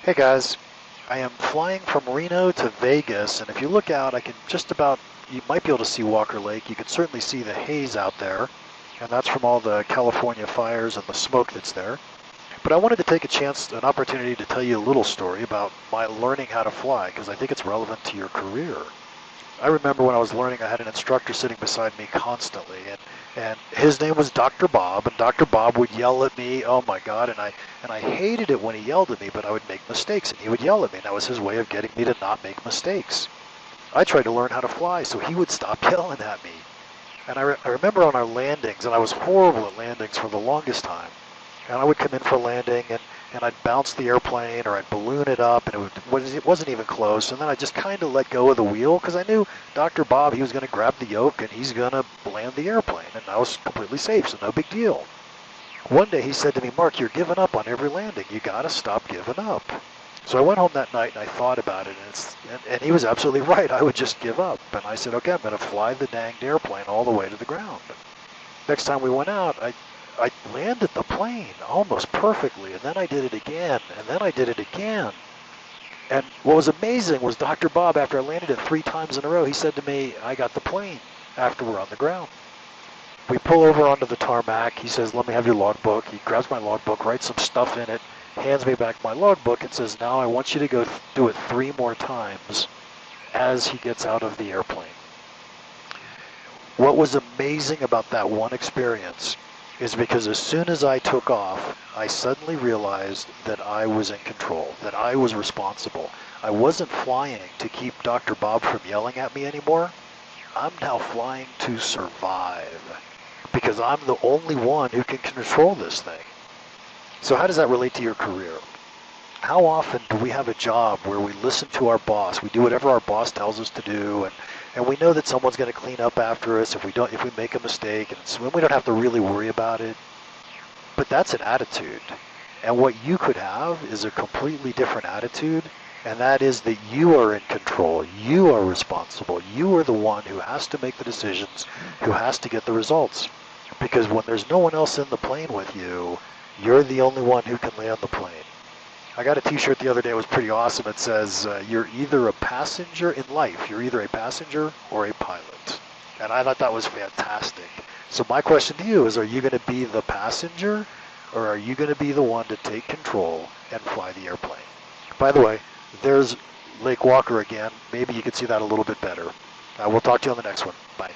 Hey guys, I am flying from Reno to Vegas, and if you look out, I can just about, you might be able to see Walker Lake. You can certainly see the haze out there, and that's from all the California fires and the smoke that's there. But I wanted to take an opportunity to tell you a little story about my learning how to fly, because I think it's relevant to your career. I remember when I was learning, I had an instructor sitting beside me constantly, and his name was Dr. Bob, and Dr. Bob would yell at me, oh my God, and I hated it when he yelled at me, but I would make mistakes, and he would yell at me, and that was his way of getting me to not make mistakes. I tried to learn how to fly, so he would stop yelling at me. And I remember on our landings, and I was horrible at landings for the longest time, and I would come in for landing, and I'd bounce the airplane or I'd balloon it up, and it wasn't even close. And then I just kind of let go of the wheel because I knew Dr. Bob, he was going to grab the yoke and he's going to land the airplane, and I was completely safe, so no big deal. One day he said to me, Mark, you're giving up on every landing. You got to stop giving up. So I went home that night and I thought about it, and he was absolutely right. I would just give up. And I said, okay, I'm going to fly the danged airplane all the way to the ground. Next time we went out, I landed the plane almost perfectly, and then I did it again, and then I did it again. And what was amazing was Dr. Bob, after I landed it 3 times in a row, he said to me, I got the plane after we're on the ground. We pull over onto the tarmac. He says, let me have your logbook. He grabs my logbook, writes some stuff in it, hands me back my logbook, and says, now I want you to go do it 3 more times as he gets out of the airplane. What was amazing about that one experience is because as soon as I took off, I suddenly realized that I was in control, that I was responsible. I wasn't flying to keep Dr. Bob from yelling at me anymore. I'm now flying to survive because I'm the only one who can control this thing. So how does that relate to your career? How often do we have a job where we listen to our boss, we do whatever our boss tells us to do, and we know that someone's going to clean up after us if we make a mistake, and we don't have to really worry about it. But that's an attitude. And what you could have is a completely different attitude, and that is that you are in control, you are responsible, you are the one who has to make the decisions, who has to get the results. Because when there's no one else in the plane with you, you're the only one who can land the plane. I got a t-shirt the other day, it was pretty awesome. It says, you're either a passenger in life, you're either a passenger or a pilot. And I thought that was fantastic. So my question to you is, are you going to be the passenger, or are you going to be the one to take control and fly the airplane? By the way, there's Lake Walker again. Maybe you can see that a little bit better. We'll talk to you on the next one. Bye.